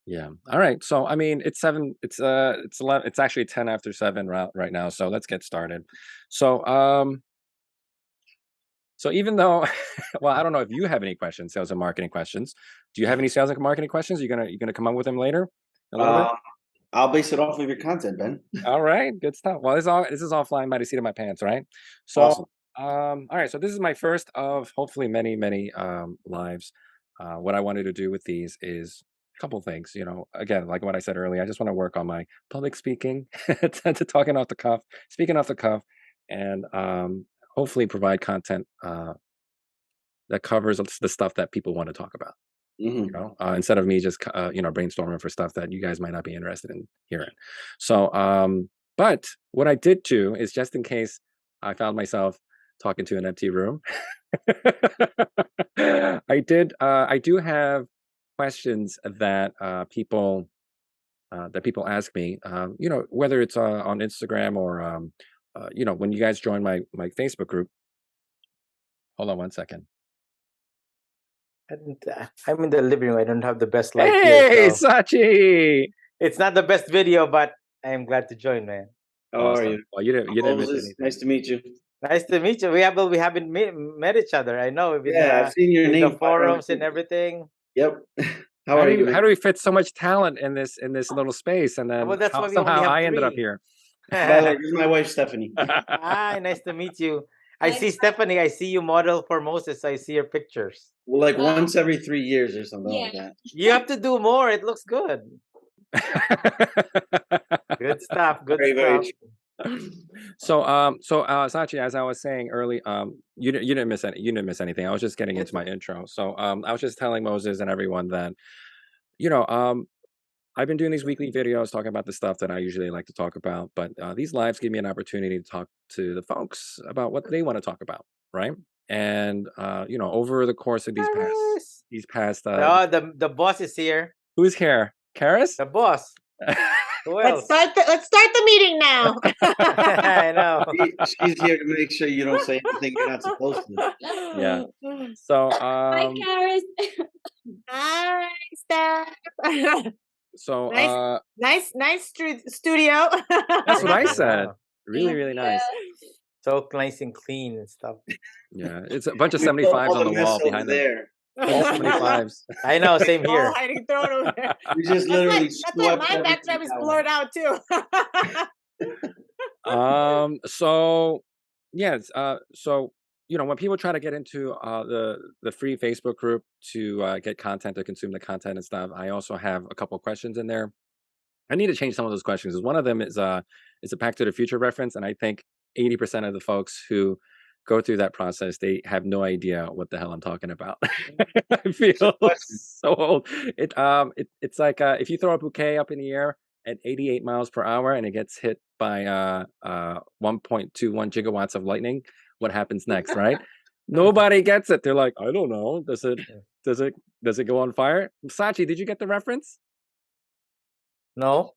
Yeah. All right. So I mean, it's seven. It's 11. It's actually 10 after 7 right now. So let's get started. So so even though, well, I don't know if you have any questions, sales and marketing questions. Do you have any sales and marketing questions? You're gonna come up with them later, a little bit. Uh, I'll base it off of your content, Ben. All right, good stuff. Well, this is all flying by the seat of my pants, right? So, Awesome. all right. So this is my first of hopefully many, many lives. What I wanted to do with these is a couple things. Again, like what I said earlier, I just want to work on my public speaking, to talking off the cuff, speaking off the cuff, and hopefully provide content that covers the stuff that people want to talk about. Hmm. Instead of me just brainstorming for stuff that you guys might not be interested in hearing. So, but what I did do is just in case I found myself talking to an empty room, I do have questions that people ask me. Whether it's on Instagram or when you guys join my Facebook group. Hold on one second. And I'm in the living room. I don't have the best light here, Hey, so Sachi! it's not the best video, but I am glad to join, man. How are Awesome. you? Well, you didn't miss Moses, anything. nice to meet you. Nice to meet you. We haven't met each other. I know Yeah, I've seen your in the name pop around. forums and everything. Yep. How How are do you you doing? how do we fit so much talent in this little space, and then Well, that's how why we only somehow have I ended up three. here? By the way, this is my wife, Stephanie. Hi, nice to meet you. I Nice. see Stephanie. I see you model for Moses. I see your pictures. Well, like Wow. once every 3 years or something like Yeah. that. You have to do more. It looks good. Good stuff. Good Very, very stuff. So Sachi, as I was saying early, you didn't miss anything. I was just getting into It's my intro. So I was just telling Moses and everyone that you know um I've been doing these weekly videos talking about the stuff that I usually like to talk about, but these lives give me an opportunity to talk to the folks about what they want to talk about, right? And over the course of Karis. these past Oh, the boss is here. who's here? Karis? The boss. Who Let's else? start the meeting now. I know. She's here to make sure you don't say anything you're not supposed to. Yeah. So Hi, Karis. Hi, Steph. so Nice, nice studio. that's what I I said. know. Really, Thank really you. nice. So nice and clean and stuff. Yeah. It's a bunch of We put 75s all on the the mess wall over behind them. there. Bunch of 75s. I know, same All here. hiding thrown over there. We just literally That's why swept my everything backdrop is out. blurred out too. So yes, so when people try to get into the free Facebook group to get content to consume the content and stuff, I also have a couple questions in there. I need to change some of those questions. 'Cause one of them is a Back to the Future reference, and I think 80% of the folks who go through that process, they have no idea what the hell I'm talking about. I What's the feel question? so old. It's like if you throw a bouquet up in the air at 88 miles per hour and it gets hit by 1.21 gigawatts of lightning, what happens next, right? Nobody gets it. They're like, I don't know. Does it does it go on fire? Sachi, did you get the reference? No?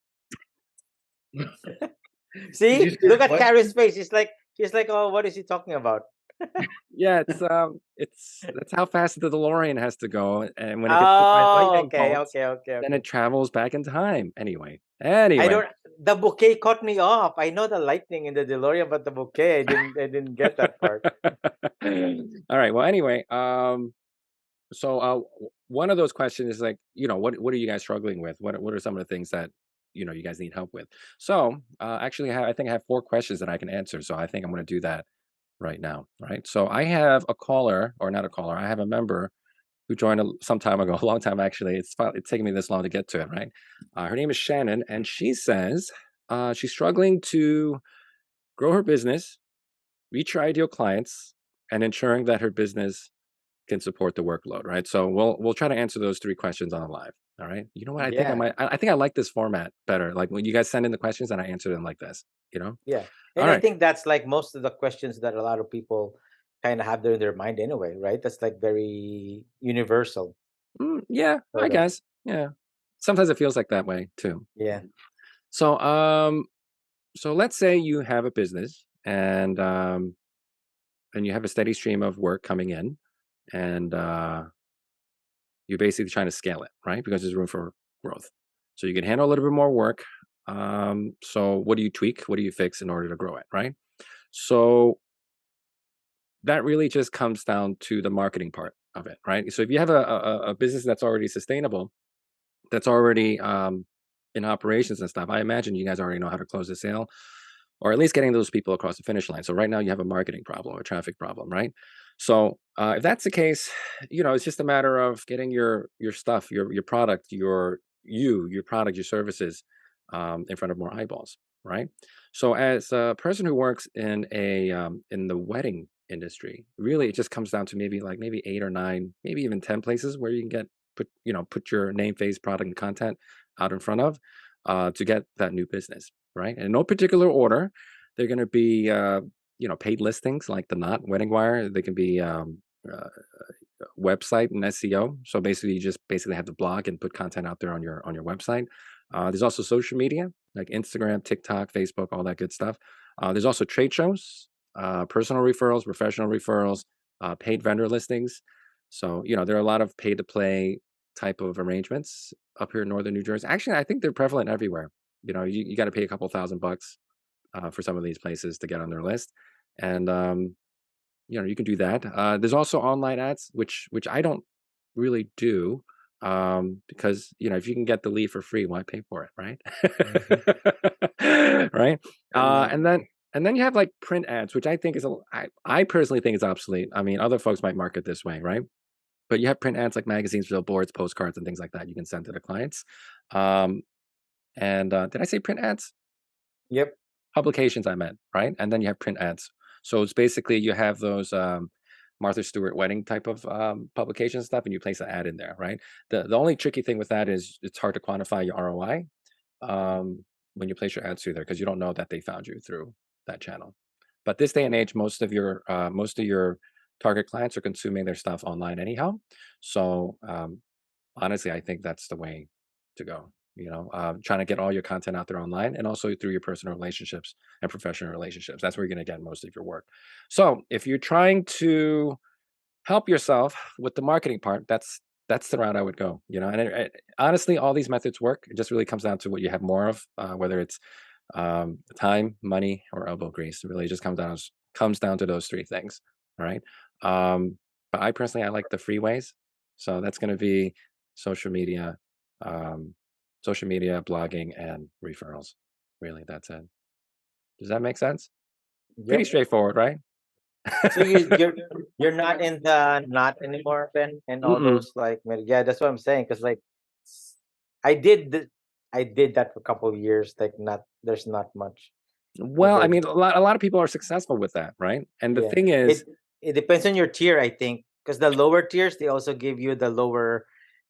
Did you See? say Look at what? Carrie's face. She's like, oh, what is he talking about? Yeah, it's that's how fast the DeLorean has to go, and when it gets hit by Oh, lightning okay, bolts, okay, okay, then okay. it travels back in time. Anyway, I anyway. don't the bouquet caught me off. I know the lightning in the DeLorean, but the bouquet I didn't get that part. All right. Well, anyway, so one of those questions is like, what are you guys struggling with? What are some of the things that you guys need help with? So actually, I think I have 4 questions that I can answer. So I think I'm going to do that right now. Right. So I have a caller, or not a caller. I have a member who joined some time ago, a long time actually. It's taken me this long to get to it. Right. Her name is Shannon, and she says she's struggling to grow her business, reach her ideal clients, and ensuring that her business can support the workload, right? So we'll try to answer those 3 questions on the live. All right. You know what? I think I Yeah, might. I think I like this format better. Like when you guys send in the questions and I answer them like this. You know. yeah. All And I right. think that's like most of the questions that a lot of people kind of have there in their mind anyway, right? That's like very universal, Yeah, I sort of. guess. Yeah. Sometimes it feels like that way too. Yeah. So so let's say you have a business and you have a steady stream of work coming in, and you're basically trying to scale it, right? Because there's room for growth. So you can handle a little bit more work. So what do you tweak? What do you fix in order to grow it, right? So that really just comes down to the marketing part of it, right? So if you have a business that's already sustainable, that's already in operations and stuff, I imagine you guys already know how to close the sale, or at least getting those people across the finish line. So right now you have a marketing problem, a traffic problem, right? So if that's the case, it's just a matter of getting your stuff, your product, your product, your services in front of more eyeballs, right? So as a person who works in the wedding industry, really it just comes down to maybe 8 or 9, maybe even 10 places where you can put your name, face, product, and content out in front of to get that new business, right? And in no particular order, they're going to be paid listings like the Knot, Wedding Wire. They can be uh, website and SEO. So basically, you just basically have to blog and put content out there on your website. There's also social media like Instagram, TikTok, Facebook, all that good stuff. There's also trade shows, personal referrals, professional referrals, paid vendor listings. So there are a lot of pay to play type of arrangements up here in northern New Jersey. Actually, I think they're prevalent everywhere. You got to pay a couple $1,000 for some of these places to get on their list, and you can do that. There's also online ads, which I don't really do, because if you can get the lead for free, why pay for it, right? Mhm. Right. Uh, Amen. and then and then you have like print ads, which I personally think is obsolete. I mean, other folks might market this way, right? But you have print ads like magazines, billboards, postcards, and things like that. You can send to the clients. Um, and did I say print ads? Yep. Publications, I meant, right? And then you have print ads. So it's basically you have those Martha Stewart wedding type of publication stuff, and you place an ad in there, right? The only tricky thing with that is it's hard to quantify your ROI when you place your ads through there because you don't know that they found you through that channel. But this day and age, most of your target clients are consuming their stuff online anyhow. So honestly, I think that's the way to go. Trying to get all your content out there online and also through your personal relationships and professional relationships. That's where you're going to get most of your work. So if you're trying to help yourself with the marketing part, that's the route I would go. Honestly, all these methods work. It just really comes down to what you have more of, whether it's time, money, or elbow grease. It really just comes down to those three things. All right. But I like the free ways. So that's going to be social media, um, blogging, and referrals. Really, that's it. Does that make sense? Pretty Yep. straightforward, right? So you're not in the Not anymore, Ben, and all Mm-mm. those yeah, that's what I'm saying. Because s- I did I did that for a couple of years. Like not there's not much Well, I like mean, a lot of people are successful with that, right? And the yeah. thing is, It depends on your tier, I think, because the lower tiers they also give you the lower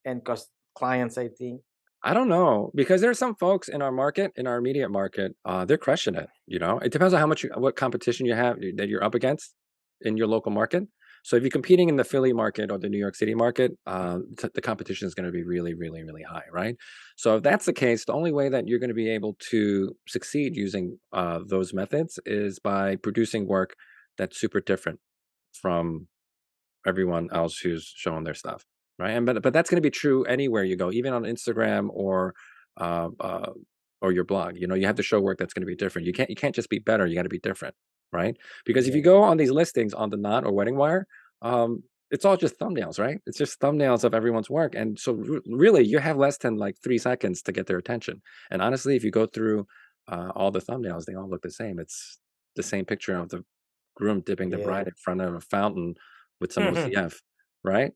end cost clients. I think. I don't know, because there are some folks in our market, in our immediate market, they're crushing it. It depends on what competition you have that you're up against in your local market. So if you're competing in the Philly market or the New York City market, the competition is going to be really, really, really high, right? So if that's the case, the only way that you're going to be able to succeed using those methods is by producing work that's super different from everyone else who's showing their stuff, right? And but that's going to be true anywhere you go, even on Instagram uh, uh, or your blog. You have to show work that's going to be different. You can't just be better. You got to be different, right? Because if you Yeah. go on these listings on the Knot or Wedding Wire, it's all just thumbnails, right? It's just thumbnails of everyone's work, and so really you have less than like 3 seconds to get their attention. And honestly, if you go through all the thumbnails, they all look the same. It's the same picture of the groom dipping the Yeah. bride in front of a fountain with some OCF, right?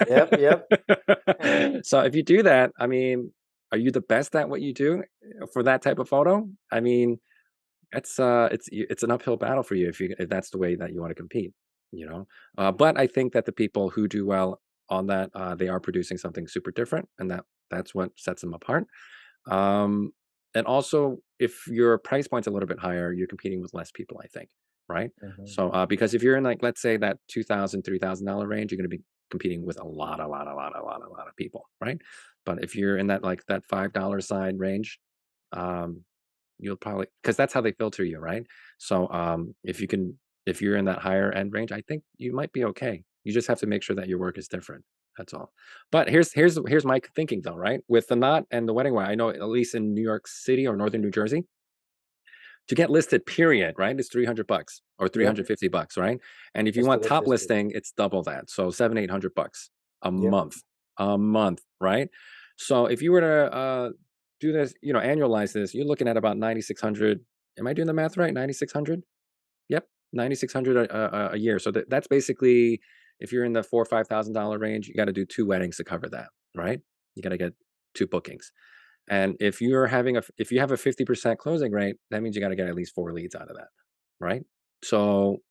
Yep. Yep. So if you do that, I mean, are you the best at what you do for that type of photo? I mean, it's an uphill battle for you if that's the way that you want to compete, you know. But I think that the people who do well on that, they are producing something super different, and that's what sets them apart. Um, and also, if your price point's a little bit higher, you're competing with less people, I think, right? Mhm. So, because if you're in like, let's say that $2,000, $3,000 range, you're going to be competing with a lot of people, right? But if you're in that like that $5 side range, um, you'll probably because that's how they filter you, right? So, if you're in that higher end range, I think you might be okay. You just have to make sure that your work is different. That's all. But here's my thinking though, right? With the knot and the wedding wire, I know at least in New York City or northern New Jersey, to get listed, period, right? It's $300 or Yep. $350, right? And if you Just to want get top listed. listing, it's double that. So $700-800 a Yep. month, right? So if you were to do this, annualize this, you're looking at about 9,600. Am I doing the math right? 9,600. Yep, 9,600 a year. So that's basically, if you're in the $4,000 or $5,000 range, you got to do 2 weddings to cover that, right? You got to get 2 bookings. And if you have a 50% closing rate, that means you got to get at least 4 leads out of that, right? So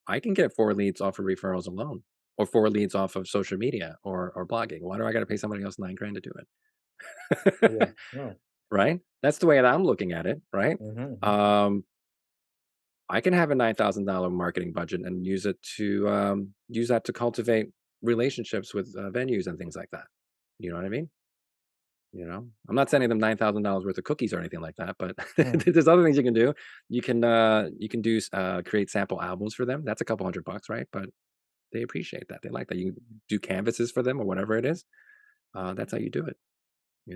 I can get 4 leads off of referrals alone, or 4 leads off of social media or blogging. Why do I got to pay somebody else $9,000 to do it? Yeah. No. Right? That's the way that I'm looking at it, right? Mm-hmm. I can have a $9,000 marketing budget and use that to cultivate relationships with venues and things like that. You know what I mean? I'm not sending them $9,000 worth of cookies or anything like that, but Mm. there's other things you can do. You can do create sample albums for them. That's a couple $100, right? But they appreciate that. They like that. You can do canvases for them or whatever it is. That's how you do it.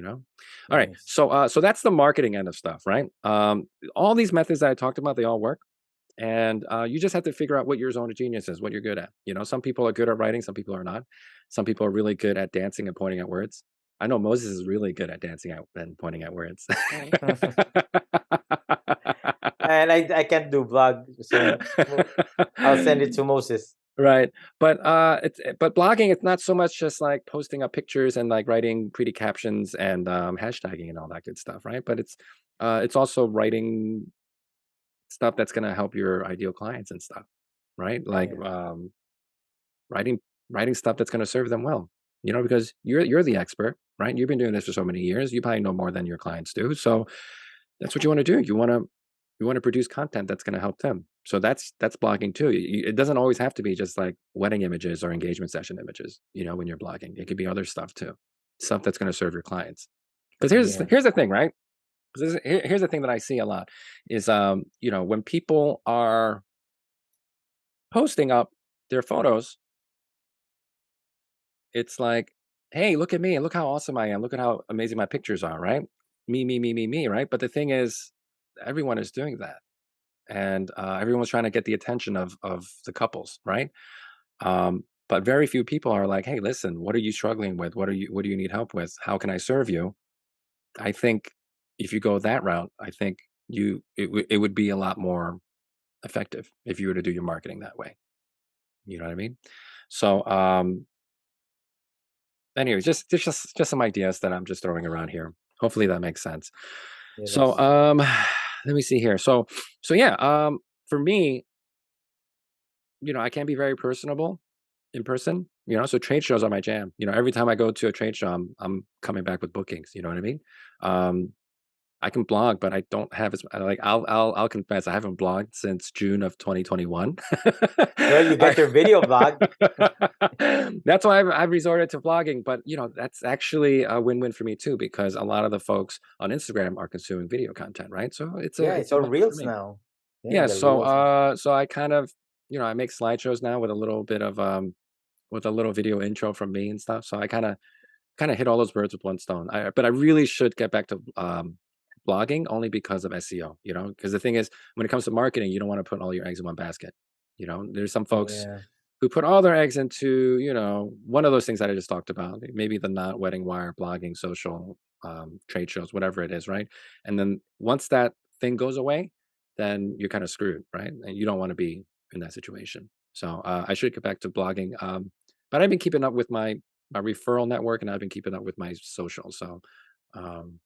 All right. Nice. So that's the marketing end of stuff, right? All these methods that I talked about, they all work. And you just have to figure out what your zone of genius is, what you're good at. Some people are good at writing, some people are not. Some people are really good at dancing and pointing at words. I know Moses is really good at dancing out and pointing at words. And I can't do vlog, so I'll send it to Moses. Right. But blogging, it's not so much just like posting up pictures and like writing pretty captions and hashtagging and all that good stuff, right? But it's also writing stuff that's going to help your ideal clients and stuff, right? Like Yeah. writing writing stuff that's going to serve them well, because you're the expert, right? You've been doing this for so many years. You probably know more than your clients do. So that's what you want to do. You want to produce content that's going to help them. So that's blogging too. It doesn't always have to be just like wedding images or engagement session images, when you're blogging. It could be other stuff too, stuff that's going to serve your clients. Because Yeah. here's the thing, right? Here's the thing that I see a lot is when people are posting up their photos, it's like, hey, look at me and look how awesome I am. Look at how amazing my pictures are, right? Me, right? But the thing is, everyone is doing that. And everyone's trying to get the attention of the couples, right? But very few people are like, hey, listen, what are you struggling with? What do you need help with? How can I serve you? I think if you go that route, I think it would be a lot more effective if you were to do your marketing that way. You know what I mean? So anyways, just some ideas that I'm just throwing around here. Hopefully that makes sense. Yeah. So let me see here. So yeah, for me, I can be very personable in person. So trade shows are my jam. Every time I go to a trade show, I'm coming back with bookings. You know what I mean? I can blog, but I don't have as like I'll confess I haven't blogged since June of 2021. Well, you get your video blog. That's why I've resorted to vlogging, but that's actually a win-win for me too, because a lot of the folks on Instagram are consuming video content, right? So it's Yeah, a it's all win for reels me. now. Yeah, Yeah, the so reels. so I kind of I make slideshows now with a little bit of with a little video intro from me and stuff. So I kind of hit all those birds with one stone. But I really should get back to blogging only because of SEO, because the thing is, when it comes to marketing, you don't want to put all your eggs in one basket. There's some folks Yeah. who put all their eggs into, one of those things that I just talked about, maybe the not wedding wire, blogging, social, trade shows, whatever it is, right? And then once that thing goes away, then you're kind of screwed, right? And you don't want to be in that situation. So I should get back to blogging. But I've been keeping up with my referral network, and I've been keeping up with my social. Um,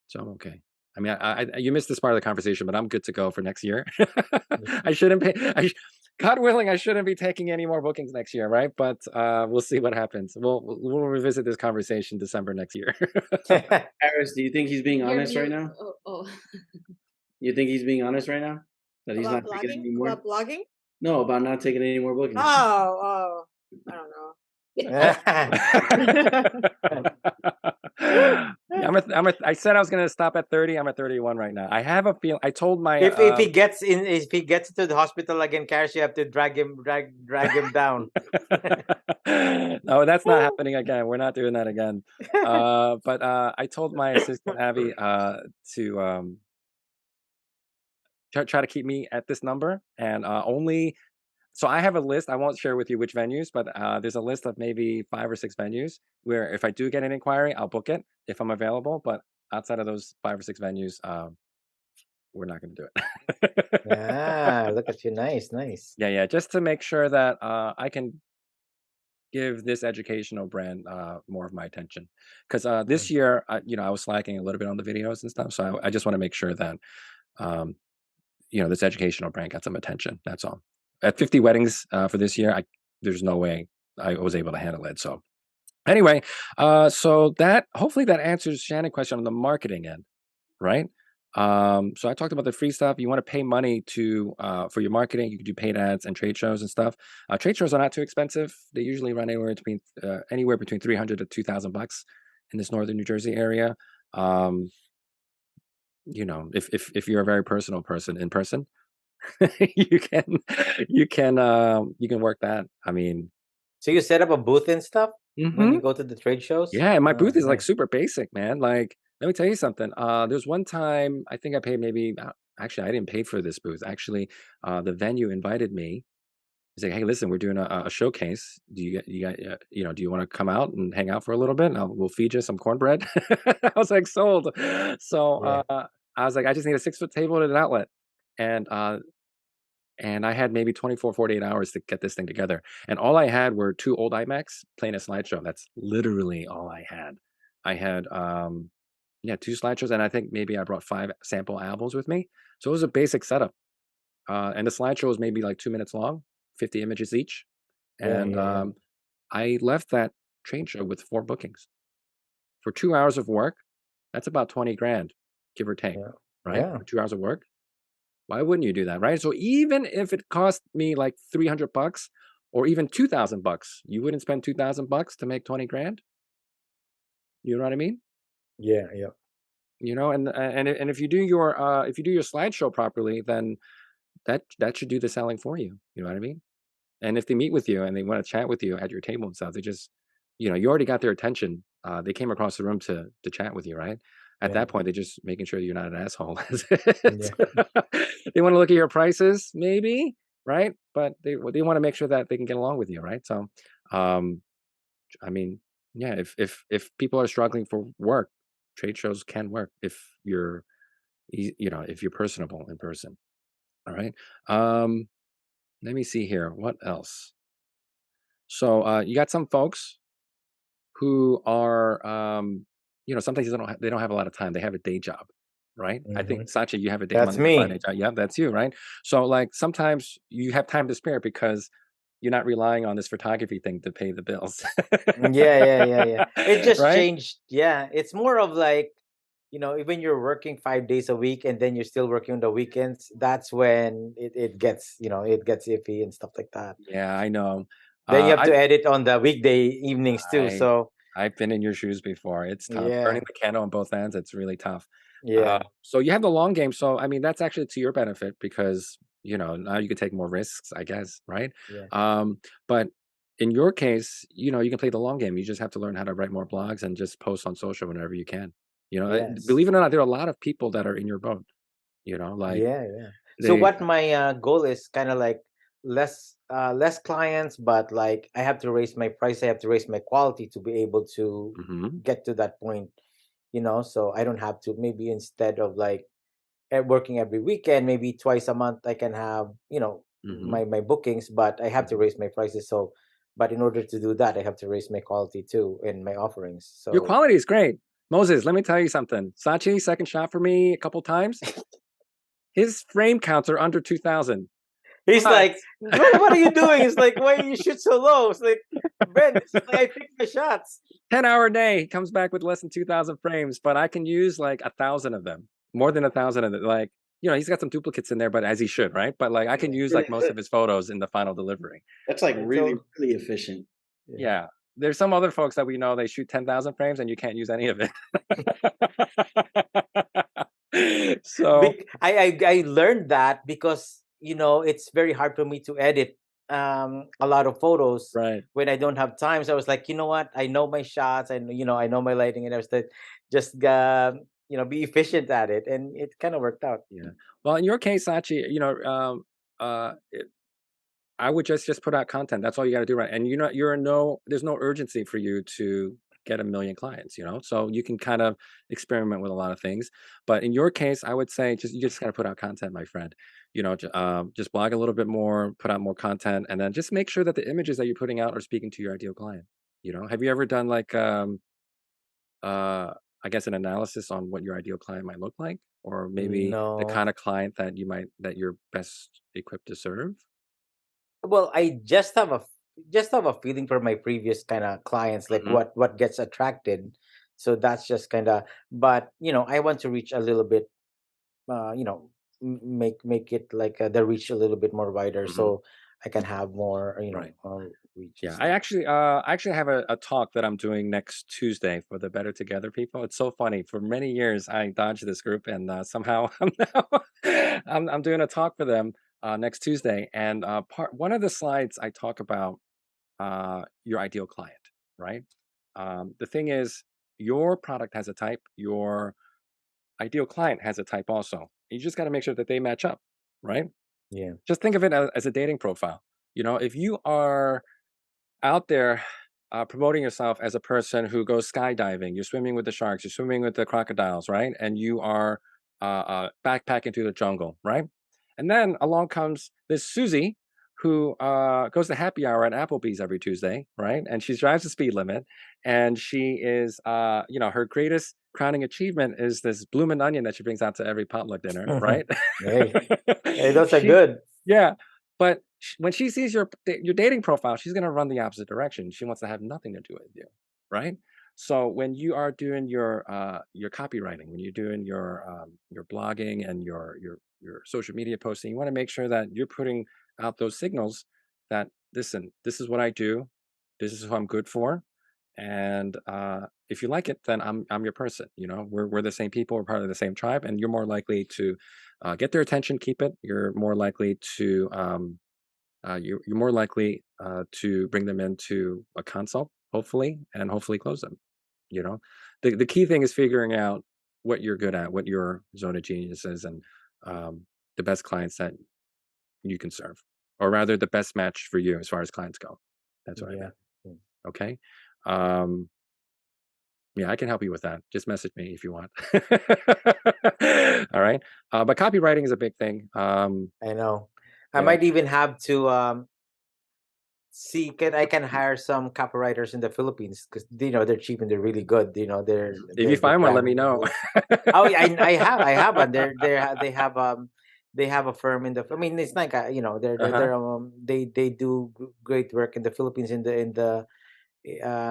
so I'm okay. I mean, you missed this part of the conversation, but I'm good to go for next year. I shouldn't pay. God willing, I shouldn't be taking any more bookings next year, right? But we'll see what happens. We'll revisit this conversation December next year. Paris, do you think he's being You're honest right mute. now? Oh. You think he's being honest right now? That he's About not taking blogging? any more? About blogging? No, about not taking any more bookings. Oh, I don't know. Yeah, I said I was gonna stop at 30. I'm at 31 right now. I have a feel. I told my If he gets into the hospital again, Caris, you have to drag him down. no, that's not happening again. We're not doing that again. But I told my assistant Abby to try to keep me at this number, and only so I have a list. I won't share with you which venues, but there's a list of maybe 5 or 6 venues where if I do get an inquiry, I'll book it if I'm available. But outside of those 5 or 6 venues, we're not going to do it. Ah, look at you. Nice, nice. Yeah, yeah, just to make sure that I can give this educational brand more of my attention. Because this year, I was slacking a little bit on the videos and stuff. So I just want to make sure that um, this educational brand got some attention. That's all. At 50 weddings for this year, there's no way I was able to handle it. So anyway, so that hopefully that answers Shannon's question on the marketing end, right? So I talked about the free stuff. You want to pay money to for your marketing. You can do paid ads and trade shows and stuff. Trade shows are not too expensive. They usually run anywhere between $300 to $2,000 in this northern New Jersey area. Um, if you're a very personal person in person, you can you can work that. I mean, So you set up a booth and stuff when you mhm. go to the trade shows? Yeah, and my Oh, booth is like nice. super basic, man. Like, let me tell you something. There's one time I think I paid maybe actually I didn't pay for this booth. Actually, the venue invited me. He's like, "Hey, listen, we're doing a showcase. Do you want to come out and hang out for a little bit? And we'll feed you some cornbread." I was like, sold. So Yeah. I was like, I just need a 6-foot table and an outlet, and I had maybe 24, 48 hours to get this thing together. And all I had were 2 old iMacs playing a slideshow. That's literally all I had. I had, yeah, 2 slideshows, and I think maybe I brought 5 sample albums with me. So it was a basic setup. And the slideshow was maybe like 2 minutes long, 50 images each. Yeah, And yeah, yeah. I left that trade show with 4 bookings. For 2 hours of work, that's about 20 grand, give or take, Yeah. right? Yeah. For 2 hours of work. Why wouldn't you do that, right? So even if it cost me like $300 or even $2,000, you wouldn't spend $2,000 to make 20 grand. You know what I mean? Yeah, yeah. And if you do your slideshow properly, then that should do the selling for you. You know what I mean? And if they meet with you and they want to chat with you at your table and stuff, they just, you already got their attention. They came across the room to chat with you, right? At Yeah. that point, they're just making sure you're not an asshole. Yeah. They want to look at your prices, maybe, right? But they want to make sure that they can get along with you, right? So, um, I mean, yeah, if people are struggling for work, trade shows can work if if you're personable in person. All right. Um, Let me see here. What else? So you got some folks who are, sometimes they don't have a lot of time. They have a day job, right? I think Hmm. Sachi, you have a That's Monday to Friday me. job. Yeah, that's you, right? So like sometimes you have time to spare because you're not relying on this photography thing to pay the bills, Yeah, yeah, yeah, yeah. It just right? changed. Yeah. It's more of like, even you're working 5 days a week and then you're still working on the weekends, that's when it gets iffy and stuff like that. Yeah, I know. Then you have I to edit on the weekday evenings too. I So I've been in your shoes before. It's tough. Burning yeah, the candle on both ends, it's really tough. yeah, So you have the long game. So I mean, that's actually to your benefit because now you can take more risks, I guess, right? yeah, But in your case, you can play the long game. You just have to learn how to write more blogs and just post on social whenever you can. yes. Believe it or not, there are a lot of people that are in your boat. Like Yeah, yeah. So they. what my goal is kind of like less clients, but like I have to raise my price, I have to raise my quality to be able to Mhm, get to that point, so I don't have to, maybe instead of like working every weekend, maybe twice a month I can have, mhm, my bookings, but I have to mhm. raise my prices. So but in order to do that, I have to raise my quality too in my offerings. Your So quality is great, Moses. Let me tell you something. Sachi, second shot for me a couple times. His frame counts are under 2,000, he's but like, what are you doing? It's like, why you shoot so low? It's like, Ben, this is like I pick my shots. 10-hour day, he comes back with less than 2,000 frames, but I can use like 1,000 of them, more than 1,000 of them. Like, he's got some duplicates in there, but as he should, right? But like, I can Yeah. use like most of his photos in the final delivery. That's like I really, told really efficient. yeah. Yeah. there's some other folks that we know, they shoot 10,000 frames and you can't use any of it. So, I learned that because it's very hard for me to edit a lot of photos right. when I don't have time. So I was like, you know what? I know my shots, and I know my lighting, and I was like, just be efficient at it, and it kind of worked out. Yeah. Well, in your case, actually, I would just put out content. That's all you got to do, right? And there's no urgency for you to get a million clients, so you can kind of experiment with a lot of things. But in your case, I would say you just got to put out content, my friend. Just blog a little bit more, put out more content, and then just make sure that the images that you're putting out are speaking to your ideal client. Have you ever done like uh, I guess an analysis on what your ideal client might look like, or maybe the No. kind of client that you're best equipped to serve? Well, I just have a feeling for my previous kind of clients, like Mhm. what gets attracted. So that's just kind of, but I want to reach a little bit, make it like the reach a little bit more wider, Mhm. so I can have more, Right. reach and Yeah, stuff. I actually have a talk that I'm doing next Tuesday for the Better Together people. It's so funny. For many years, I dodged this group, and somehow I'm now I'm doing a talk for them next Tuesday. And one of the slides I talk about your ideal client, right? The thing is, your product has a type. Your ideal client has a type also. You just got to make sure that they match up, right? Yeah. Just think of it as a dating profile. If you are out there promoting yourself as a person who goes skydiving, you're swimming with the sharks, you're swimming with the crocodiles, right? And you are backpacking through the jungle, right? And then along comes this Susie who goes to happy hour at Applebee's every Tuesday, right? And she drives the speed limit, and she is, her greatest crowning achievement is this bloomin' onion that she brings out to every potluck dinner, right? Hey, hey, those are she, good. yeah, but when she sees your dating profile, she's gonna run the opposite direction. She wants to have nothing to do with you, right? So when you are doing your copywriting, when you're doing your blogging and your social media posting, you want to make sure that you're putting out those signals that, listen, this is what I do, this is who I'm good for, and if you like it, then I'm your person. We're the same people, we're part of the same tribe, and you're more likely to get their attention, keep it. You're more likely to you're more likely to bring them into a consult, hopefully, and hopefully close them. You know, the key thing is figuring out what you're good at, what your zone of genius is, and um, the best clients that you can serve, or rather, the best match for you as far as clients go. That's what I Yeah. meant. Okay. Um, yeah, I can help you with that. Just message me if you want. All right. But copywriting is a big thing. I know. I Yeah. might even have to see, can I can hire some copywriters in the Philippines, because they're cheap and they're really good. They're If you the find one, let brand me know. really. Oh yeah, I have one. They have a firm in the. I mean, it's like Uh-huh. they do great work in the Philippines, in the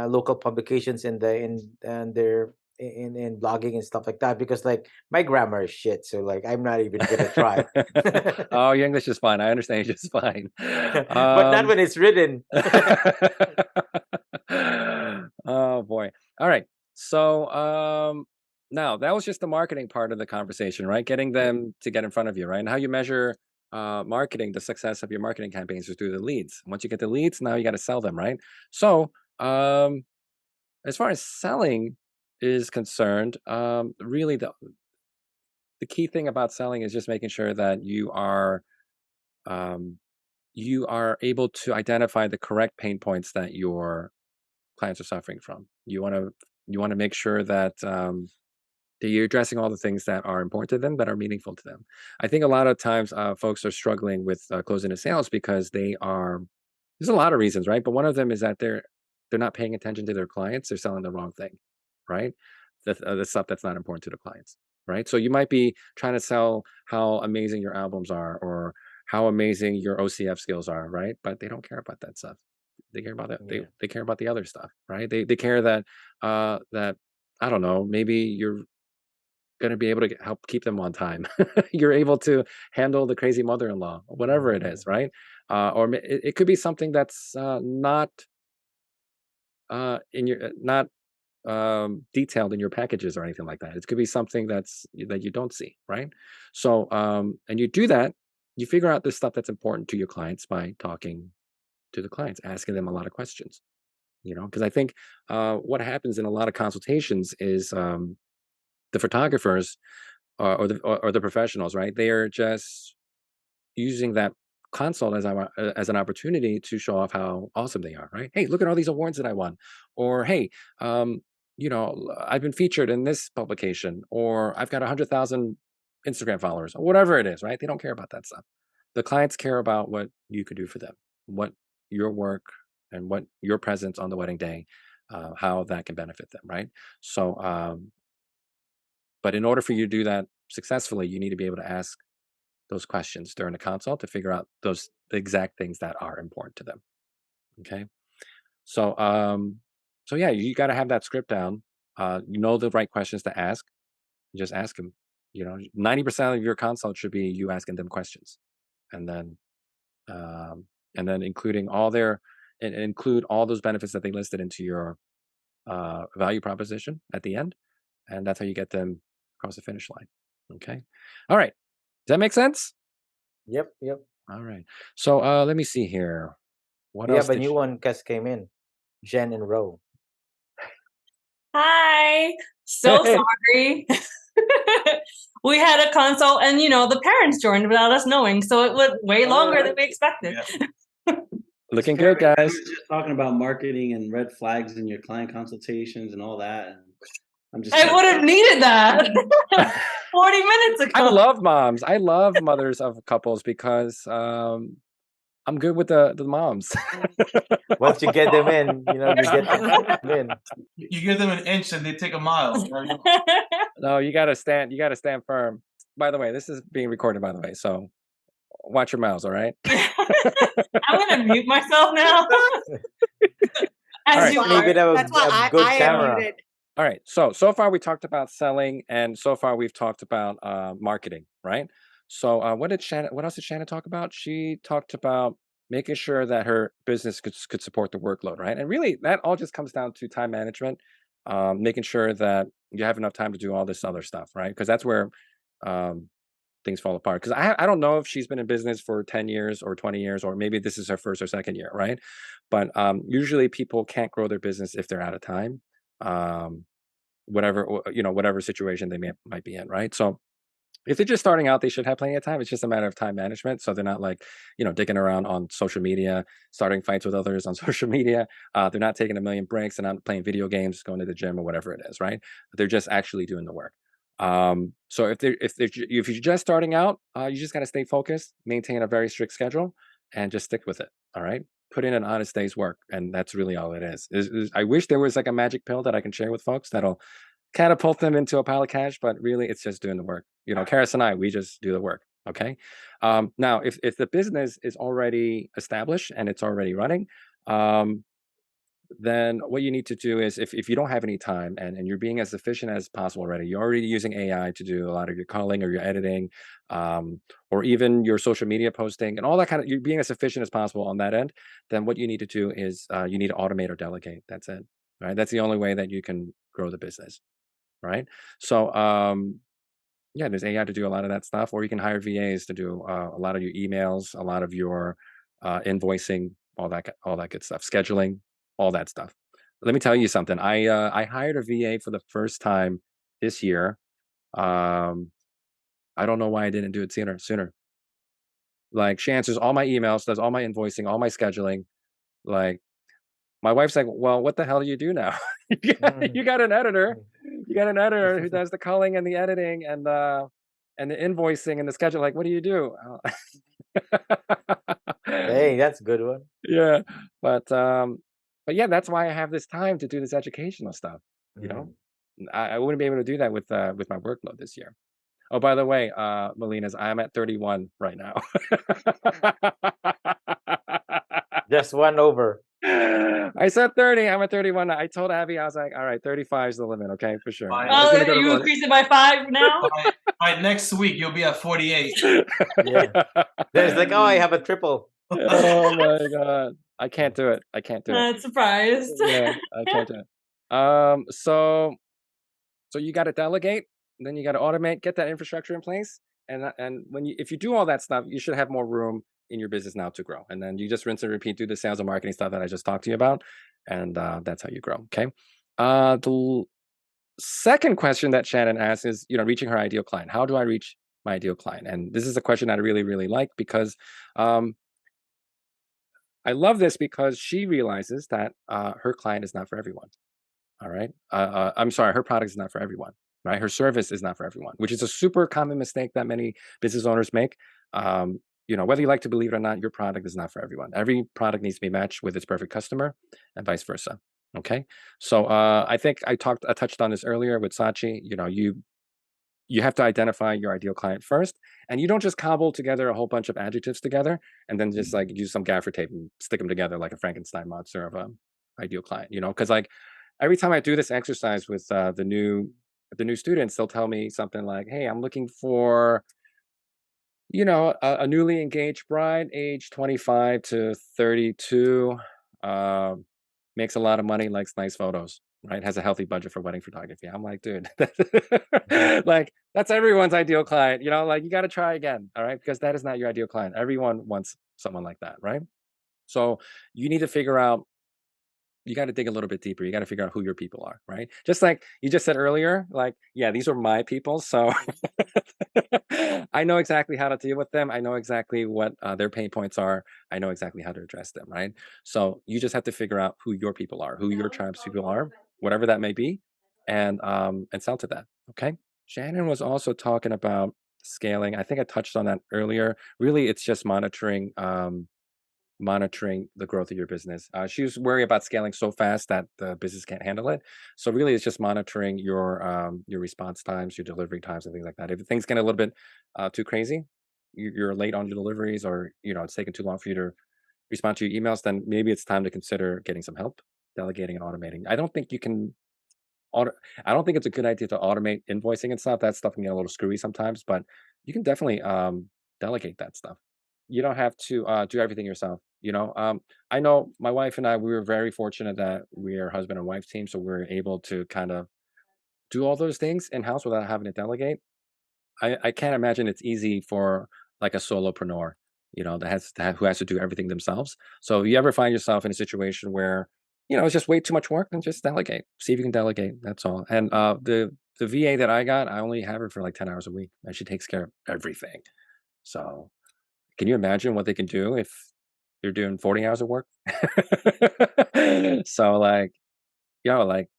local publications, and they're in blogging and stuff like that, because like my grammar is shit, so like I'm not even gonna try. Oh, your English is fine. I understand you just fine. But not Um, when it's written. oh boy. All right. So now that was just the marketing part of the conversation, right? Getting them to get in front of you, right? And how you measure marketing, the success of your marketing campaigns is through the leads. Once you get the leads, now you got to sell them, right? So as far as selling is concerned, really the key thing about selling is just making sure that um, you are able to identify the correct pain points that your clients are suffering from. You want to make sure that you're addressing all the things that are important to them, that are meaningful to them. I think a lot of times folks are struggling with closing the sales because there's a lot of reasons, right? But one of them is that they're not paying attention to their clients. They're selling the wrong thing, right? The stuff that's not important to the clients, right? So you might be trying to sell how amazing your albums are, or how amazing your OCF skills are, right? But they don't care about that stuff. They care about that. They Yeah. they care about the other stuff, right? They care that I don't know, maybe you're going to be able to help keep them on time. You're able to handle the crazy mother-in-law, whatever it Mhm. is, right? Or it could be something that's not in your not detailed in your packages or anything like that. It could be something that you don't see, right? So, and you do that, you figure out the stuff that's important to your clients by talking to the clients, asking them a lot of questions. Because I think what happens in a lot of consultations is the photographers or the professionals, right? They are just using that consult as an opportunity to show off how awesome they are, right? Hey, look at all these awards that I won, or hey, I've been featured in this publication, or I've got 100,000 Instagram followers, or whatever it is, right? They don't care about that stuff. The clients care about what you could do for them, what your work and what your presence on the wedding day, how that can benefit them, right? So, but in order for you to do that successfully, you need to be able to ask those questions during the consult to figure out the exact things that are important to them. Okay. So so yeah, you got to have that script down. You know the right questions to ask. You just ask them. 90% of your consult should be you asking them questions, and then including all their and include all those benefits that they listed into your value proposition at the end, and that's how you get them across the finish line. Okay. All right. Does that make sense? Yep, yep. All right. So let me see here. What We else have a did new you? one cast came in. Jen and Ro. Hi. So sorry. We had a consult and the parents joined without us knowing, so it went way longer than we expected. Yeah. Looking good, I guys. was just talking about marketing and red flags in your client consultations and all that. And I'm just I would have needed that 40 minutes ago. I love moms. I love mothers of couples because I'm good with the moms. Once you get them in, you get them in. You give them an inch and they take a mile. No, you gotta stand firm. By the way, this is being recorded, by the way, so watch your mouths, all right? I'm gonna mute myself now. As right. you And even have That's why a good I am camera. muted. All right. So far we talked about selling, and so far we've talked about marketing, right? So what else did Shannon talk about? She talked about making sure that her business could support the workload, right? And really, that all just comes down to time management, making sure that you have enough time to do all this other stuff, right? Because that's where um, things fall apart. Because I don't know if she's been in business for 10 years or 20 years, or maybe this is her first or second year, right? But usually people can't grow their business if they're out of time. Um, whatever situation they might be in, right? So if they're just starting out, they should have plenty of time. It's just a matter of time management. So they're not like, digging around on social media, starting fights with others on social media. They're not taking a million breaks. They're not playing video games, going to the gym or whatever it is, right? They're just actually doing the work. So if you're just starting out, you just got to stay focused, maintain a very strict schedule, and just stick with it. All right. Put in an honest day's work, and that's really all it is. I wish there was like a magic pill that I can share with folks that'll catapult them into a pile of cash, but really it's just doing the work. Karis and I, we just do the work. Okay. Now, if the business is already established and it's already running, then what you need to do is if you don't have any time and you're being as efficient as possible already, you're already using AI to do a lot of your calling or your editing, or even your social media posting and all that you're being as efficient as possible on that end, then what you need to do is you need to automate or delegate. That's it. Right. That's the only way that you can grow the business. Right. So yeah, there's AI to do a lot of that stuff, or you can hire VAs to do a lot of your emails, a lot of your invoicing, all that good stuff, scheduling, all that stuff. Let me tell you something. I hired a VA for the first time this year. I don't know why I didn't do it sooner. Like, she answers all my emails, does all my invoicing, all my scheduling. Like, my wife's like, well, what the hell do you do now? You got an editor. You got an editor who does the calling and the editing and the invoicing and the schedule. Like, what do you do? Hey, that's a good one. Yeah, but yeah, that's why I have this time to do this educational stuff. You know, I wouldn't be able to do that with my workload this year. Oh, by the way, Melina's, I'm at 31 right now. Just one over. I said 30. I'm at 31. I told Abby, I was like, all right, 35 is the limit. Okay, for sure. Fine. I was Oh, gonna go to you 40. increase it by 5 now? By next week, you'll be at 48. Yeah. There's like, oh, I have a triple. Oh my God. I can't do it. I can't do it. Not surprised. Yeah, I can't do it. So you got to delegate, then you got to automate, get that infrastructure in place, and if you do all that stuff, you should have more room in your business now to grow. And then you just rinse and repeat, do the sales and marketing stuff that I just talked to you about, and that's how you grow. Okay. The second question that Shannon asked is, reaching her ideal client. How do I reach my ideal client? And this is a question that I really, really like because I love this because she realizes that her client is not for everyone. All right. I'm sorry, her product is not for everyone, right? Her service is not for everyone, which is a super common mistake that many business owners make. Whether you like to believe it or not, your product is not for everyone. Every product needs to be matched with its perfect customer and vice versa. Okay. So I think I touched on this earlier with Sachi. You have to identify your ideal client first, and you don't just cobble together a whole bunch of adjectives together and then just like use some gaffer tape and stick them together like a Frankenstein monster of a ideal client. Because like every time I do this exercise with the new students, they'll tell me something like, "Hey, I'm looking for a newly engaged bride, age 25 to 32, uh, makes a lot of money, likes nice photos, right? Has a healthy budget for wedding photography." I'm like, dude, like that's everyone's ideal client. Like you got to try again, all right? Because that is not your ideal client. Everyone wants someone like that, right? So you need to figure out you got to dig a little bit deeper. You got to figure out who your people are, right? Just like you just said earlier, like, yeah, these are my people. So I know exactly how to deal with them. I know exactly what their pain points are. I know exactly how to address them, right? So you just have to figure out who your people are, who your tribe's people are, whatever that may be, and sell to that. Okay. Shannon was also talking about scaling. I think I touched on that earlier. Really, it's just monitoring the growth of your business. She was worried about scaling so fast that the business can't handle it. So really, it's just monitoring your response times, your delivery times, and things like that. If things get a little bit too crazy, you're late on your deliveries, or it's taking too long for you to respond to your emails, then maybe it's time to consider getting some help, delegating and automating. Auto, I don't think it's a good idea to automate invoicing and stuff. That stuff can get a little screwy sometimes, but you can definitely delegate that stuff. You don't have to do everything yourself. I know my wife and I, we were very fortunate that we are husband and wife team, so we're able to kind of do all those things in house without having to delegate. I can't imagine it's easy for like a solopreneur, who has to do everything themselves. So if you ever find yourself in a situation where it's just way too much work, then just delegate. See if you can delegate. That's all. And the VA that I got, I only have her for like 10 hours a week, and she takes care of everything. So can you imagine what they can do if you're doing 40 hours of work? So like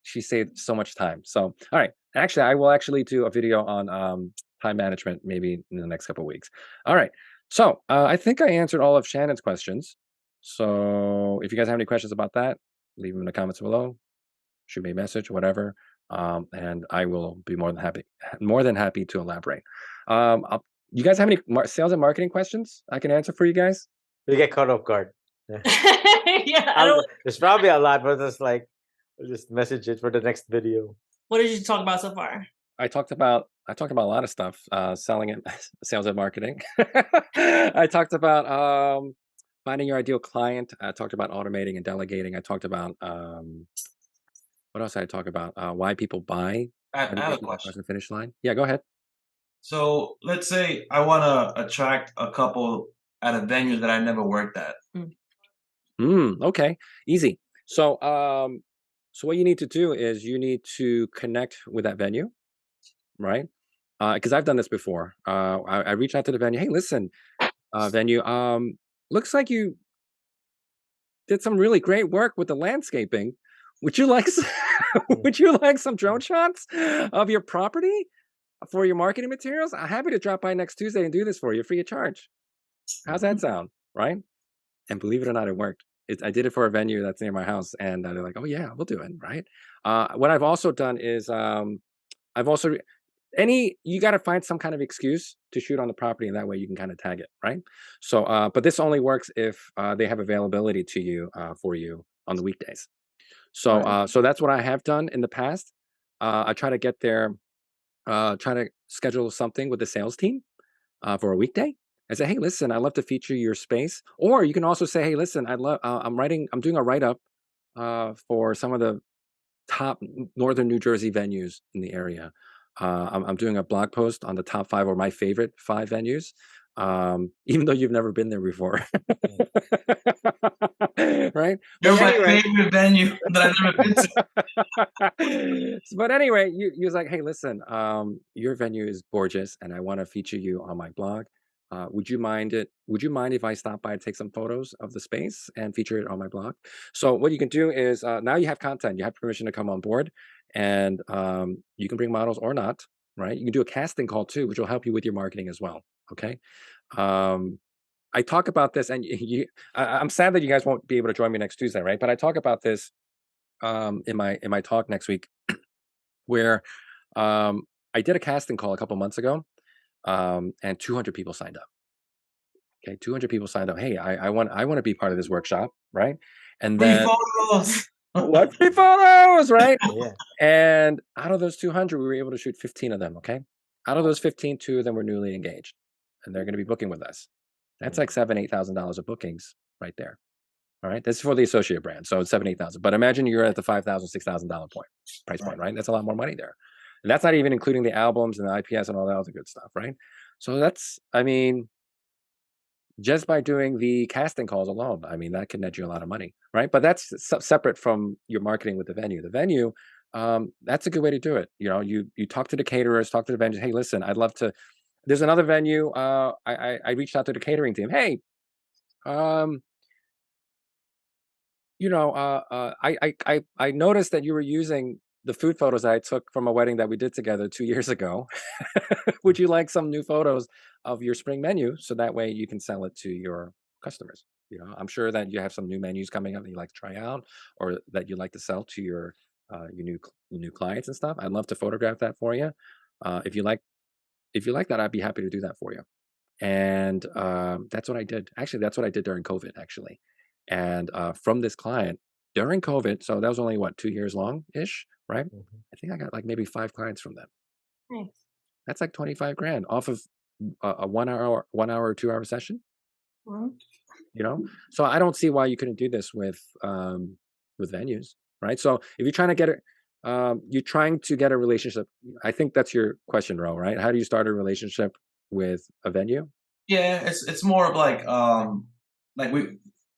she saved so much time. So all right, actually, I will actually do a video on time management maybe in the next couple of weeks. All right. So I think I answered all of Shannon's questions. So if you guys have any questions about that, leave them in the comments below. Shoot me a message, whatever, and I will be more than happy to elaborate. You guys have any sales and marketing questions I can answer for you guys? You get caught off guard. Yeah. Yeah, There's probably a lot, but it's like I'll just message it for the next video. what did you talk about so far? I talked about a lot of stuff, selling and sales and marketing. I talked about finding your ideal client. I talked about automating and delegating. I talked about what else did I talk about? Why people buy. I How do you have get a to question. the finish line? Yeah, go ahead. So let's say I want to attract a couple at a venue that I never worked at. Okay, easy. So what you need to do is you need to connect with that venue, right? Because I've done this before. I reached out to the venue. Hey, listen, venue. Looks like you did some really great work with the landscaping. Would you like would you like some drone shots of your property for your marketing materials? I'm happy to drop by next Tuesday and do this for you free of charge. How's that sound? Right? And believe it or not, it worked. I did it for a venue that's near my house, and they're like, "Oh yeah, we'll do it." Right? What I've also done is I've also you got to find some kind of excuse to shoot on the property, and that way you can kind of tag it, right? So, but this only works if they have availability to you for you on the weekdays. So, Right. so that's what I have done in the past. I try to get there, try to schedule something with the sales team for a weekday. and say, hey, listen, I'd love to feature your space. Or you can also say, hey, listen, I'm doing a write-up for some of the top northern New Jersey venues in the area. I'm doing a blog post on the top 5 or my favorite 5 venues, even though you've never been there before. Right? You're But my anyway, favorite venue that I've ever been to. but anyway, you was like, hey, listen, your venue is gorgeous, and I want to feature you on my blog. Would you mind if I stop by and take some photos of the space and feature it on my blog? So what you can do is now you have content. You have permission to come on board, and you can bring models or not. Right? You can do a casting call too, which will help you with your marketing as well. Okay. Um, I talk about this, and I'm sad that you guys won't be able to join me next Tuesday, right? But I talk about this in my talk next week, where um, I did a casting call a couple months ago, and 200 people signed up. Okay, 200 people signed up. Hey, I want to be part of this workshop, right? And Free then photos. what free photos, right? Yeah. And out of those 200, we were able to shoot 15 of them. Okay, out of those 15, 2 of them were newly engaged, and they're going to be booking with us. That's like $7,000-8,000 of bookings right there. All right, this is for the associate brand, so it's 7,000-8,000. But imagine you're at the $5,000-6,000 price point, right? That's a lot more money there, and that's not even including the albums and the IPS and all that other good stuff, right? So that's, I mean, just by doing the casting calls alone, I mean, that can net you a lot of money, right? But that's separate from your marketing with the venue. The venue, that's a good way to do it. You know, you talk to the caterers, talk to the venues. Hey, listen, I'd love to. There's another venue. I reached out to the catering team. Hey, um, you know, I noticed that you were using the food photos I took from a wedding that we did together 2 years ago. Would you like some new photos of your spring menu so that way you can sell it to your customers? You know, I'm sure that you have some new menus coming up that you like to try out, or that you like to sell to your new clients and stuff. I'd love to photograph that for you. If you like that, I'd be happy to do that for you. And that's what I did. Actually, that's what I did during COVID, actually. And from this client during COVID, so that was only what, 2 years long ish, right? Mhm. I think I got like maybe 5 clients from them. Nice. That's like 25 grand off of a 1 hour or 2 hour session, Well, you know? So I don't see why you couldn't do this with venues, right? So if you're trying to get it, you're trying to get a relationship. I think that's your question, Ro, right? How do you start a relationship with a venue? Yeah, it's more of like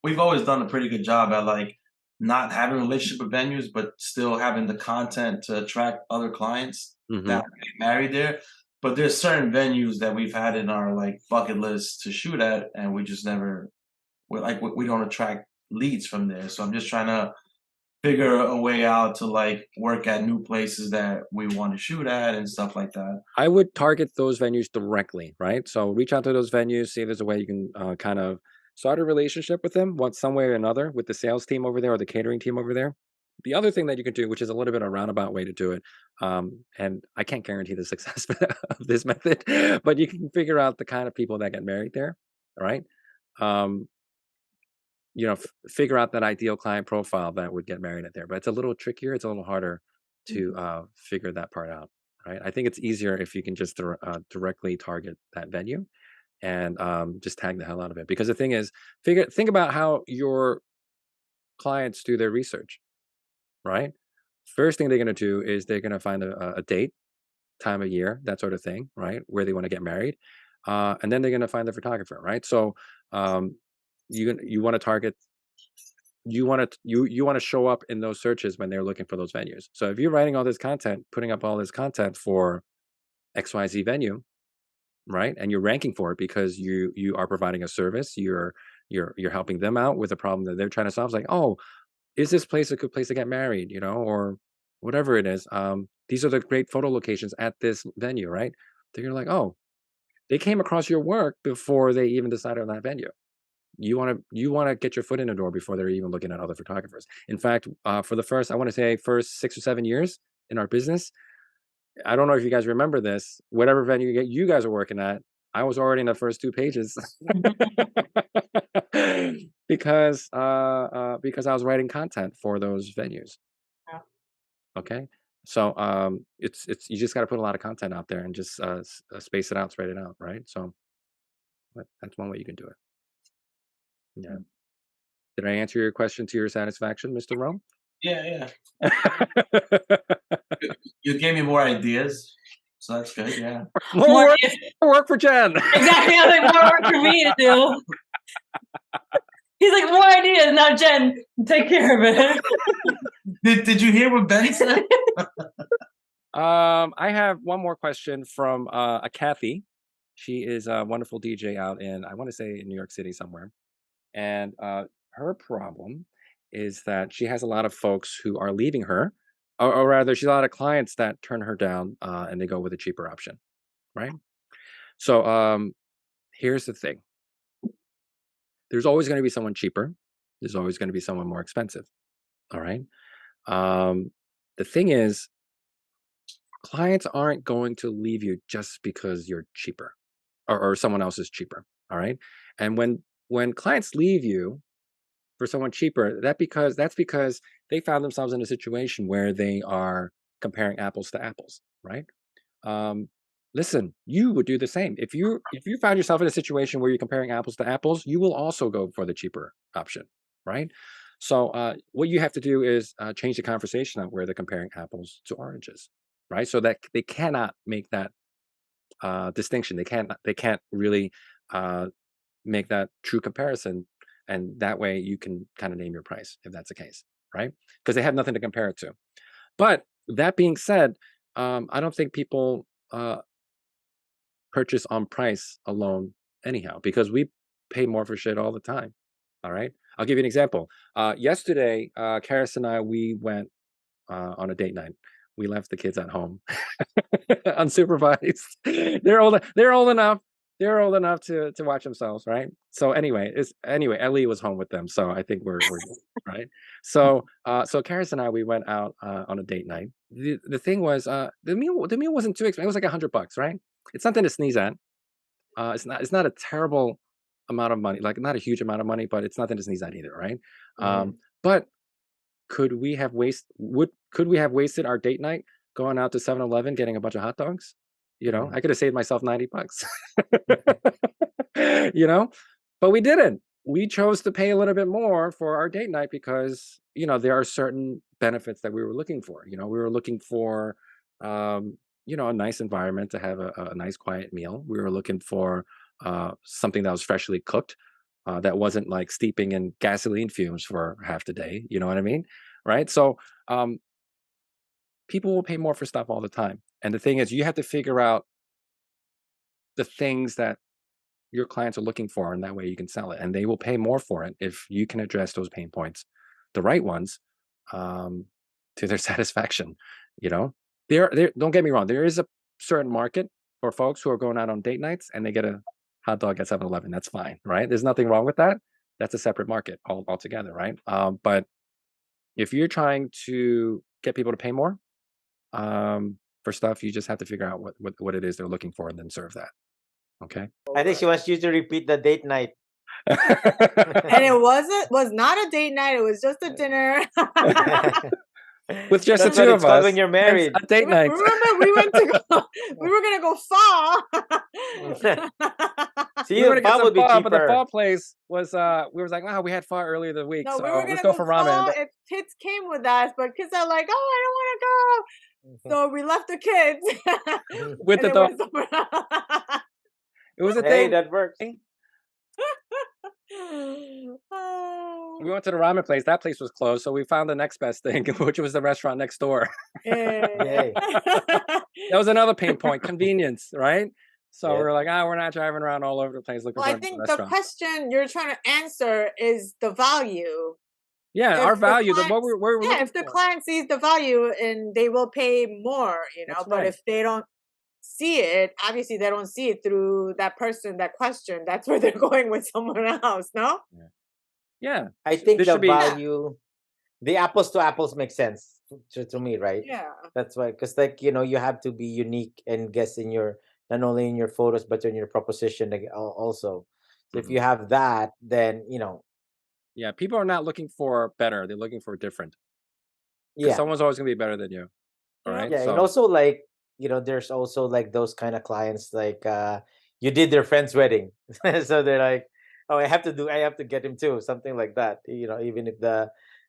we've always done a pretty good job at like not having a relationship with venues, but still having the content to attract other clients Hmm. that get married there. But there's certain venues that we've had in our like bucket list to shoot at, and we just never we don't attract leads from there. So I'm just trying to figure a way out to like work at new places that we want to shoot at and stuff like that. I would target those venues directly, right? So reach out to those venues, see if there's a way you can kind of start a relationship with them, one some way or another, with the sales team over there or the catering team over there. The other thing that you can do, which is a little bit of a roundabout way to do it, and I can't guarantee the success of this method, but you can figure out the kind of people that get married there, all right? Um, you know, figure out that ideal client profile that would get married at there. But it's a little trickier. It's a little harder to figure that part out, right? I think it's easier if you can just directly target that venue and just tag the hell out of it. Because the thing is, think about how your clients do their research, right? First thing they're going to do is they're going to find a date, time of year, that sort of thing, right? Where they want to get married, and then they're going to find the photographer, right? So um, you want to target, you want to show up in those searches when they're looking for those venues. So if you're writing all this content, putting up all this content for XYZ venue, right? And you're ranking for it because you are providing a service, you're helping them out with a problem that they're trying to solve. It's like, oh, is this place a good place to get married, you know, or whatever it is. These are the great photo locations at this venue, right? Then you're like, oh, they came across your work before they even decided on that venue. You want to get your foot in the door before they're even looking at other photographers. In fact, for the first, I want to say, first 6 or 7 years in our business, I don't know if you guys remember this. Whatever venue you guys are working at, I was already in the first 2 pages because I was writing content for those venues. Yeah. Okay, so it's you just got to put a lot of content out there and just space it out, spread it out, right? So That's one way you can do it. Yeah. Did I answer your question to your satisfaction, Mr. Rome? Yeah. You gave me more ideas, so that's good. Yeah. More work for Jen. Exactly. I was like, more work for me to do. He's like, more ideas. Now, Jen, take care of it. Did you hear what Ben said? I have one more question from a Kathy. She is a wonderful DJ out in, I want to say, in New York City somewhere. And her problem is that she has a lot of folks who are leaving her, or rather, she's a lot of clients that turn her down and they go with a cheaper option, right? So here's the thing. There's always going to be someone cheaper. There's always going to be someone more expensive. All right. The thing is, clients aren't going to leave you just because you're cheaper or someone else is cheaper. All right. And when clients leave you for someone cheaper, that's because they found themselves in a situation where they are comparing apples to apples, right? Listen, you would do the same. If you found yourself in a situation where you're comparing apples to apples, you will also go for the cheaper option, right? So what you have to do is change the conversation on where they're comparing apples to oranges, right? So that they cannot make that distinction. They can't really make that true comparison, and that way you can kind of name your price if that's the case, right? Because they have nothing to compare it to. But that being said, I don't think people purchase on price alone anyhow, because we pay more for shit all the time. All right, I'll give you an example. Yesterday, Karis and I, we went on a date night. We left the kids at home unsupervised. They're old enough. They're old enough to watch themselves, right? So anyway, Ellie was home with them, so I think we're good, right. So Karis and I, we went out on a date night. The thing was, the meal wasn't too expensive. It was like $100, right? It's nothing to sneeze at. It's not a terrible amount of money, like not a huge amount of money, but it's nothing to sneeze at either, right? But could we have wasted our date night going out to 7-Eleven getting a bunch of hot dogs? I could have saved myself $90. But we didn't. We chose to pay a little bit more for our date night because there are certain benefits that we were looking for. We were looking for a nice environment to have a nice quiet meal. We were looking for something that was freshly cooked, that wasn't like steeping in gasoline fumes for half the day. You know what I mean? Right. So people will pay more for stuff all the time. And the thing is, you have to figure out the things that your clients are looking for, and that way you can sell it. And they will pay more for it if you can address those pain points, the right ones, to their satisfaction. Don't get me wrong. There is a certain market for folks who are going out on date nights and they get a hot dog at 7-Eleven. That's fine, right? There's nothing wrong with that. That's a separate market altogether, right? But if you're trying to get people to pay more for stuff, you just have to figure out what it is they're looking for and then serve that. Okay. I think she wants you to repeat the date night. And it was not a date night. It was just a dinner. With just the That's two what of it's called us. when you're married. A date night. Remember, we were gonna go far. See, We were gonna get pho some would be pho, but the cheaper. pho place was we was like, wow, we had pho earlier this week, No, so we were gonna let's go go for ramen. far if kids came with us, but kids are like, oh, I don't want to go. So we left the kids. With and the then dog. went somewhere else. It was a Hey, thing. that works. We went to the ramen place. That place was closed, so we found the next best thing, which was the restaurant next door. Yay. That was another pain point, convenience, right? So Yeah. we're like, we're not driving around all over the place looking Well, for I a think the restaurant. question you're trying to answer is the value. Yeah, our If the value, what client, we're looking if the for. client sees the value, and they will pay more, That's But right. if they don't see it, obviously they don't see it through that person, that question. That's where they're going with someone else. No. Yeah, I think this the should be. value, the apples to apples makes sense to me, right? Yeah. That's why, because you have to be unique and guess in your, not only in your photos but in your proposition also. So if you have that, then Yeah, people are not looking for better; they're looking for different. Because yeah, someone's always gonna be better than you. All right. yeah, and So also there's also like those kind of clients you did their friend's wedding. So they're like, oh, I have to get him too, something like that. Even if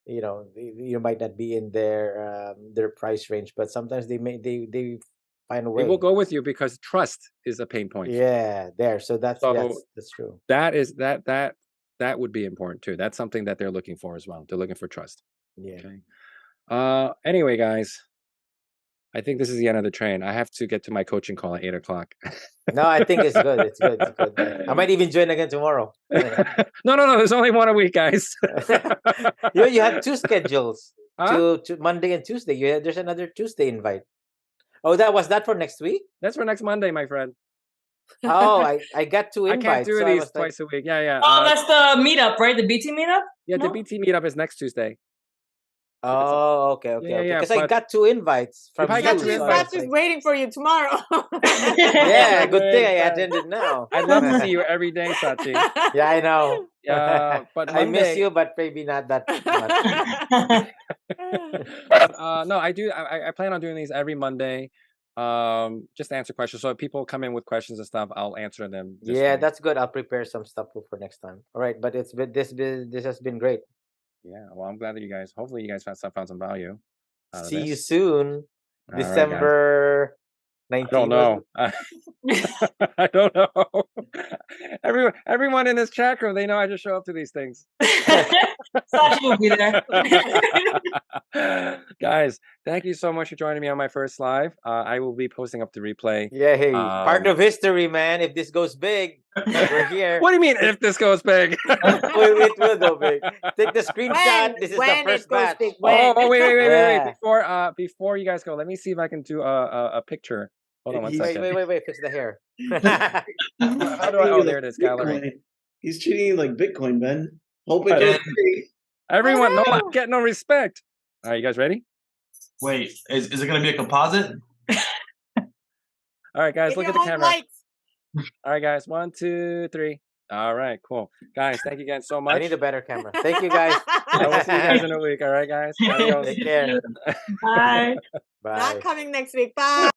you might not be in their price range, but sometimes they find a They will way. go with you because trust is a pain point. Yeah, there. So that's So that's true. that would be important too. That's something that they're looking for as well. They're looking for trust. Yeah. Okay. Anyway, guys, I think this is the end of the train. I have to get to my coaching call at 8 o'clock. No, I think it's good. It's good. It's good. I might even join again tomorrow. No. There's only one a week, guys. You have two schedules. Huh? To Monday and Tuesday. There's another Tuesday invite. Oh, was that for next week? That's for next Monday, my friend. Oh, I got two I can't invites, do so I these was like, twice a week. Yeah. Oh, that's the meetup, right? The BT meetup? Yeah, the No? BT meetup is next Tuesday. oh, okay. Yeah, Because I but got two invites from probably got you, two so I was Sachi's like, waiting for you tomorrow. yeah, good thing I Wait, attended now. I'd love to see you every day, Sachi. Yeah, I know. But I miss Monday, you, but maybe not that much. but no, I do. I plan on doing these every Monday, just to answer questions. So if people come in with questions and stuff, I'll answer them. Yeah, that's good. I'll prepare some stuff for next time. All right, but this has been great. Yeah. Well, I'm glad that hopefully you guys found some value out of See you this. soon. All right, guys. December I don't 19 was know. I don't know. Everyone in this chat room, they know I just show up to these things. Sachi will be there. Guys, thank you so much for joining me on my first live. I will be posting up the replay. Yeah, hey, part of history, man. If this goes big, we're here. What do you mean if this goes big? It will go big. Take the screenshot. This is the when first it goes batch. big, when. Wait. Yeah. Before you guys go, let me see if I can do a picture. Hold on one second. Wait. Fix the hair. How do I? Oh, there it is. Gallery. Bitcoin. He's treating you like Bitcoin, Ben. Hope it goes big. Everyone, no, I Hello. get no respect. All right, you guys ready? Wait, is it gonna be a composite? All right, guys, Get look your at the own camera. lights. All right, guys, 1, 2, 3. All right, cool. Guys, thank you again so much. I need a better camera. Thank you, guys. I will see you guys in a week. All right, guys. Adios. Take care. Bye. Bye. Not coming next week. Bye.